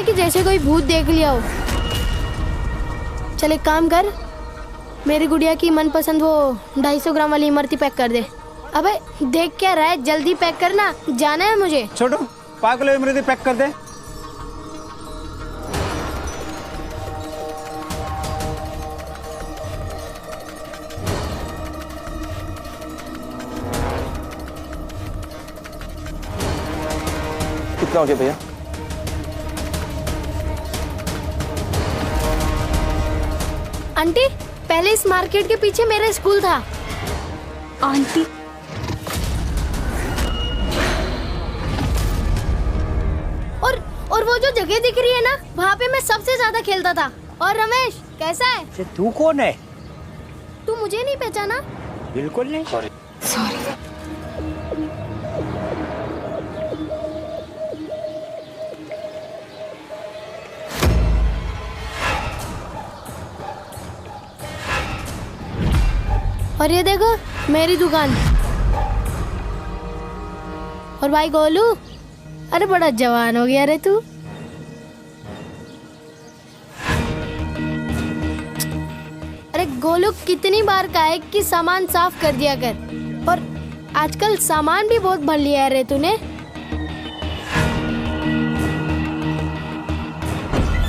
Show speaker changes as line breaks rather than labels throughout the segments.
है कि जैसे कोई भूत देख लिया हो। चल एक काम कर, मेरी गुड़िया की मनपसंद वो 250 ग्राम वाली इमरती पैक कर दे। अबे देख क्या रहा है, जल्दी पैक करना, जाना है मुझे।
छोटू 5 किलो इमरती पैक कर दे।
कितना हो गया भैया?
आंटी, पहले इस मार्केट के पीछे मेरा स्कूल था।
आंटी,
और वो जो जगह दिख रही है ना, वहाँ पे मैं सबसे ज्यादा खेलता था। और रमेश कैसा है?
तू कौन है?
तू मुझे नहीं पहचाना?
बिल्कुल नहीं।
सॉरी।
और ये देखो मेरी दुकान। और भाई गोलू, अरे बड़ा जवान हो गया रे तू। अरे गोलू, कितनी बार कहा है कि सामान साफ कर दिया कर, और आजकल सामान भी बहुत भर लिया है रे तूने।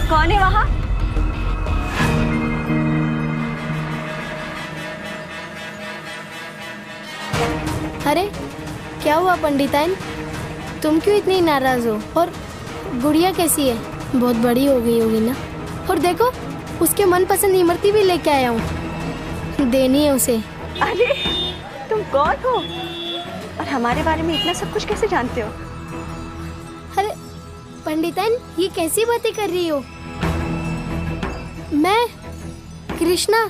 कौन है वहाँ?
अरे क्या हुआ पंडिताइन, तुम क्यों इतनी नाराज हो? और गुड़िया कैसी है? बहुत बड़ी हो गई होगी ना। और देखो उसके मनपसंद इमरती भी लेके आया हूँ, देनी है उसे।
अरे तुम कौन हो और हमारे बारे में इतना सब कुछ कैसे जानते हो?
अरे पंडिताइन, ये कैसी बातें कर रही हो? मैं कृष्णा,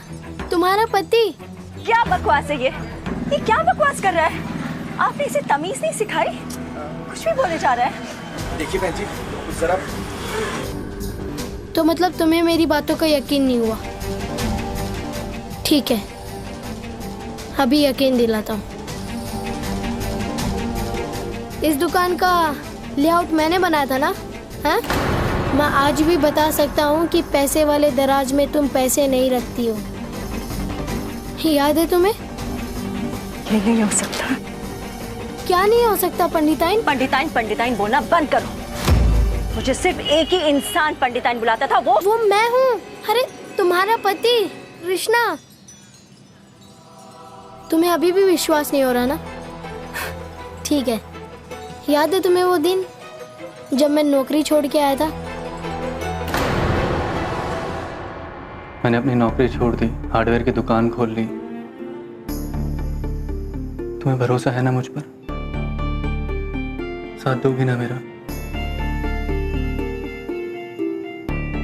तुम्हारा पति।
क्या बकवास है ये क्या बकवास कर रहा है? आपने इसे तमीज नहीं सिखाई, कुछ भी बोले जा रहा है।
देखिए बहन जी, जरा।
तो मतलब तुम्हें मेरी बातों का यकीन नहीं हुआ? ठीक है, अभी यकीन दिलाता हूँ। इस दुकान का लेआउट मैंने बनाया था ना? हाँ? मैं आज भी बता सकता हूँ कि पैसे वाले दराज में तुम पैसे नहीं रखती हो। याद है तुम्हें?
ये नहीं हो सकता।
क्या नहीं हो सकता पंडिताइन?
पंडिताइन बोलना बंद करो। मुझे सिर्फ एक ही इंसान पंडिताइन बुलाता था, वो
मैं हूँ। अरे तुम्हारा पति कृष्णा। तुम्हें अभी भी विश्वास नहीं हो रहा ना? ठीक है, याद है तुम्हें वो दिन जब मैं नौकरी छोड़ के आया था?
मैंने अपनी नौकरी छोड़ दी, हार्डवेयर की दुकान खोल ली। तुम्हें भरोसा है ना मुझ पर? साथ दोगी ना मेरा?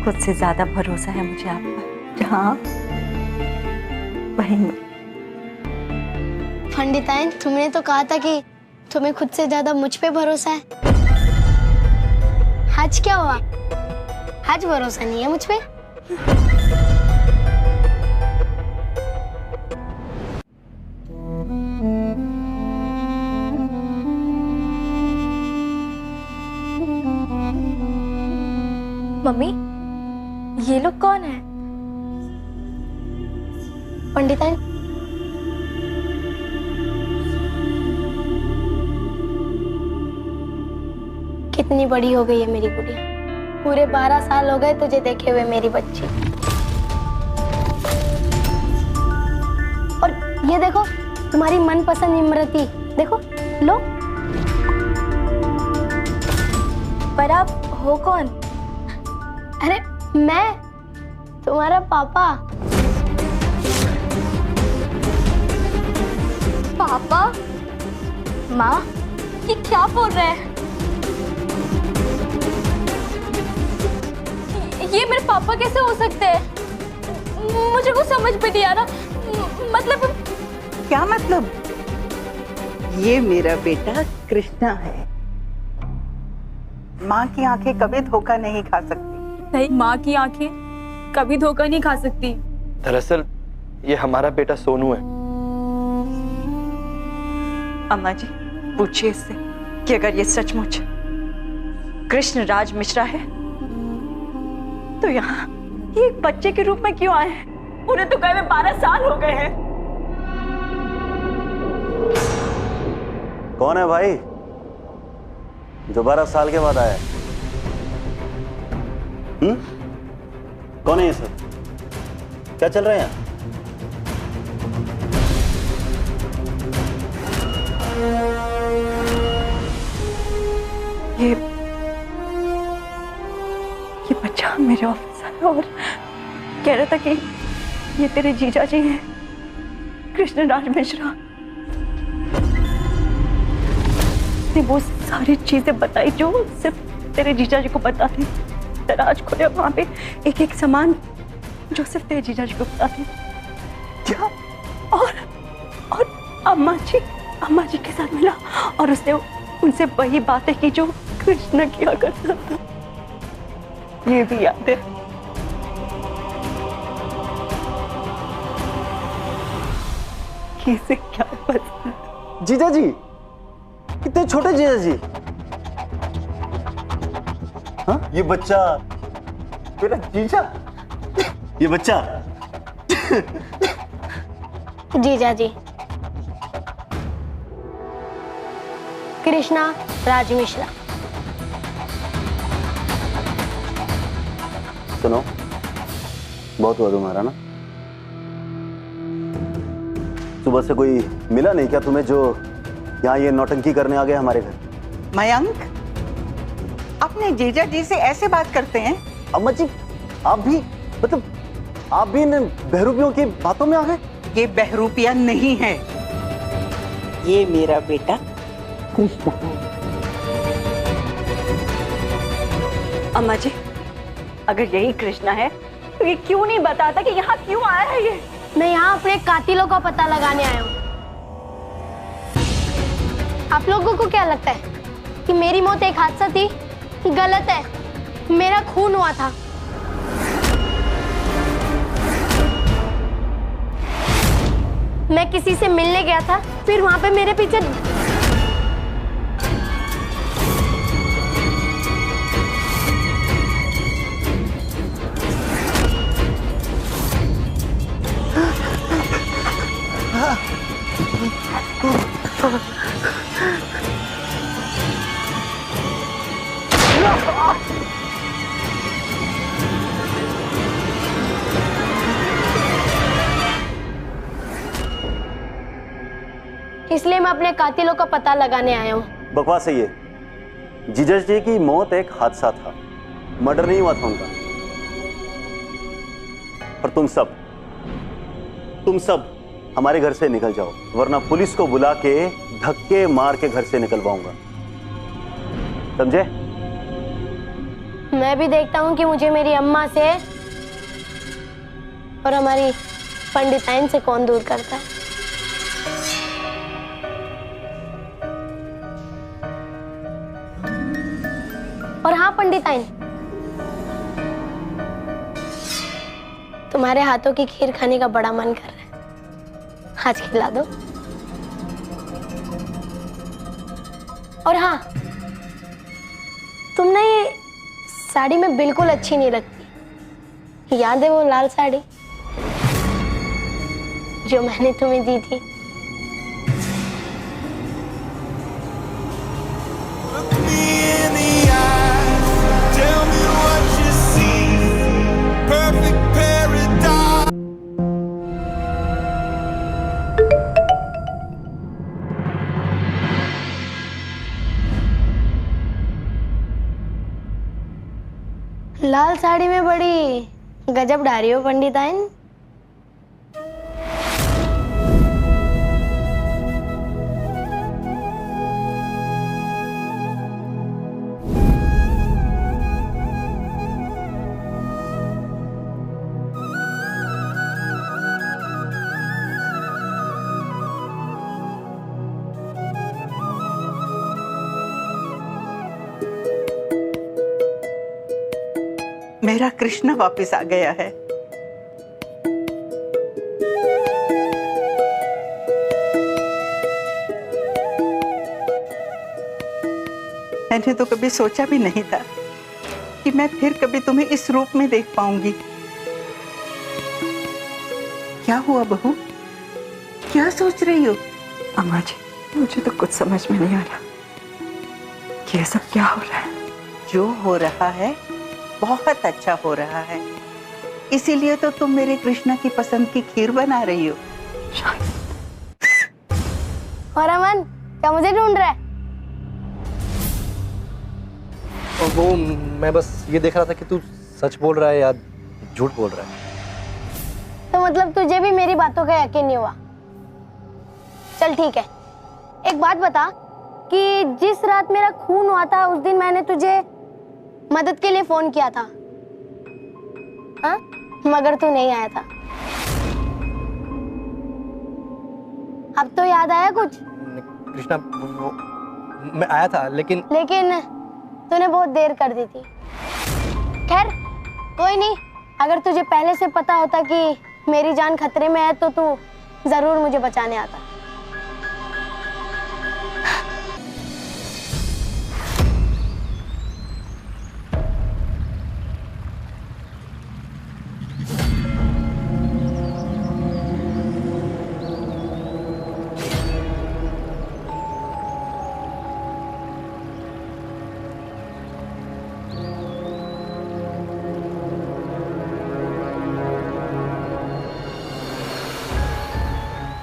खुद से ज्यादा भरोसा है मुझे आप पर। हाँ, वही।
पंडिताइन, तुमने तो कहा था कि तुम्हें खुद से ज्यादा मुझ पे भरोसा है। आज क्या हुआ? आज भरोसा नहीं है मुझ पे?
मम्मी, ये लोग कौन है?
पंडिताइन, कितनी बड़ी हो गई है मेरी गुड़िया। पूरे 12 साल हो गए तुझे देखे हुए मेरी बच्ची। और ये देखो तुम्हारी मनपसंद इमरती, देखो लो।
पर आप हो कौन?
अरे मैं तुम्हारा पापा।
पापा? माँ, ये क्या बोल रहे हैं? ये मेरे पापा कैसे हो सकते हैं? मुझे कुछ समझ में नहीं आ रहा। मतलब
क्या मतलब? ये मेरा बेटा कृष्णा है। माँ की आंखें कभी धोखा नहीं खा सकती।
नहीं, माँ की आंखें कभी धोखा नहीं खा सकती।
दरअसल ये हमारा बेटा सोनू है।
अम्मा जी, पूछिए इससे कि अगर ये सचमुच कृष्ण राज मिश्रा है तो यहाँ ये एक बच्चे के रूप में क्यों आए हैं? उन्हें तो गए हुए 12 साल हो गए हैं।
कौन है भाई जो 12 साल के बाद आया है? कौन है ये सब? क्या चल रहा है यहाँ?
ये बच्चा मेरे ऑफिस आया और कह रहा था कि ये तेरे जीजा जी हैं, कृष्णराज मिश्रा। ने वो सारी चीजें बताई जो सिर्फ तेरे जीजा जी को पता थी। दराज खोले वहां पे एक एक सामान जो सिर्फ तेरे जीजा जी को पता थी। क्या? और अम्मा जी के साथ मिला और उसने उनसे वही बातें की जो कृष्ण किया करता था। ये भी याद है। कैसे क्या पता?
जीजा जी, कितने छोटे जीजा जी। हाँ, ये बच्चा मेरा जीजा, ये बच्चा
जीजा जी कृष्णा राज मिश्रा।
सुनो, बहुत हुआ तुम्हारा ना। सुबह से कोई मिला नहीं क्या तुम्हें जो यहाँ ये नौटंकी करने आ गया हमारे घर?
मयंक, अपने जीजा जी से ऐसे बात करते हैं?
अम्मा जी, आप भी मतलब आप भी इन बहरूपियों की बातों में आ गए?
ये बहरूपिया नहीं है, ये मेरा बेटा कृष्णा है।
अम्मा जी, अगर यही कृष्णा है तो ये क्यों नहीं बताता कि यहाँ क्यों आया है ये?
मैं यहाँ अपने कातिलों का पता लगाने आया हूँ। आप लोगों को क्या लगता है कि मेरी मौत एक हादसा थी? गलत है, मेरा खून हुआ था। मैं किसी से मिलने गया था, फिर वहां पे मेरे पीछे इसलिए मैं अपने कातिलों का पता लगाने आया हूँ।
बकवास है ये। जीजा जी की मौत एक हादसा था, मर्डर नहीं हुआ था उनका। और तुम सब हमारे घर से निकल जाओ, वरना पुलिस को बुला के धक्के मार के घर से निकलवाऊंगा, समझे?
मैं भी देखता हूँ कि मुझे मेरी अम्मा से और हमारी पंडिताइन से कौन दूर करता है। और हाँ पंडिताइन, तुम्हारे हाथों की खीर खाने का बड़ा मन कर रहा है, आज खिला दो। और हाँ, तुम ना ये साड़ी में बिल्कुल अच्छी नहीं लगती। याद है वो लाल साड़ी जो मैंने तुम्हें दी थी? लाल साड़ी में बड़ी गजब डारी हो पंडिताइन।
मेरा कृष्णा वापस आ गया है। मैंने तो कभी सोचा भी नहीं था कि मैं फिर कभी तुम्हें इस रूप में देख पाऊंगी। क्या हुआ बहू, क्या सोच रही हो?
अम्मा जी, मुझे तो कुछ समझ में नहीं आ रहा कि ये सब क्या हो रहा है।
जो हो रहा है बहुत अच्छा हो रहा है, इसीलिए तो तुम मेरे कृष्णा की पसंद की खीर बना रही हो।
और अमन, क्या मुझे ढूंढ रहा है?
और वो मैं बस ये देख रहा था कि तू सच बोल रहा है या झूठ बोल रहा है।
तो मतलब तुझे भी मेरी बातों का यकीन नहीं हुआ? चल ठीक है, एक बात बता कि जिस रात मेरा खून हुआ था उस दिन मैंने तुझे मदद के लिए फोन किया था, हाँ? मगर तू नहीं आया था। अब तो याद आया कुछ?
कृष्णा, मैं आया था लेकिन
तूने बहुत देर कर दी थी। खैर कोई नहीं, अगर तुझे पहले से पता होता कि मेरी जान खतरे में है तो तू जरूर मुझे बचाने आता।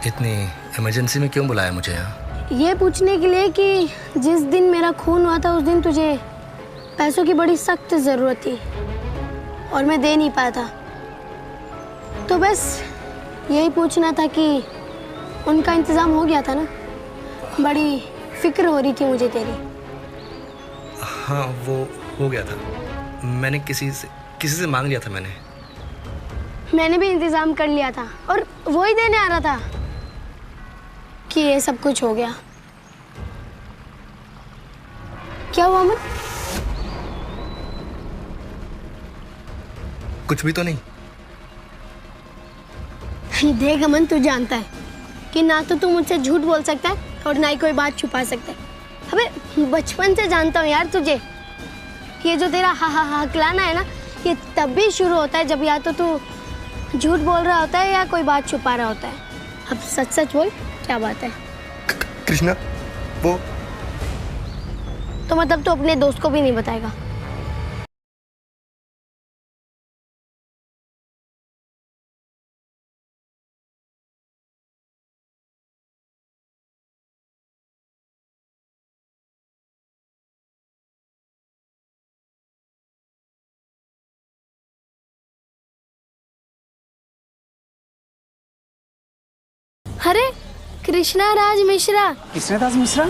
इतनी इमरजेंसी में क्यों बुलाया मुझे यहाँ?
ये पूछने के लिए कि जिस दिन मेरा खून हुआ था उस दिन तुझे पैसों की बड़ी सख्त जरूरत थी और मैं दे नहीं पाया था, तो बस यही पूछना था कि उनका इंतजाम हो गया था ना? बड़ी फिक्र हो रही थी मुझे तेरी।
हाँ, वो हो गया था। मैंने किसी से मांग लिया था। मैंने
भी इंतजाम कर लिया था और वो ही देने आ रहा था कि ये सब कुछ हो गया। क्या हुआ अमन?
कुछ भी तो नहीं।
देख अमन, तू जानता है कि ना तो तू मुझसे झूठ बोल सकता है और ना ही कोई बात छुपा सकता है। अबे बचपन से जानता हूँ यार तुझे कि ये जो तेरा हा हा हा हकलाना है ना, ये तब भी शुरू होता है जब या तो तू झूठ बोल रहा होता है या कोई बात छुपा रहा होता है। अब सच सच बोल, क्या बात है?
कृष्णा, वो
तो मतलब तू अपने दोस्त को भी नहीं बताएगा? अरे कृष्णा राज मिश्रा।
कृष्णदास मिश्रा?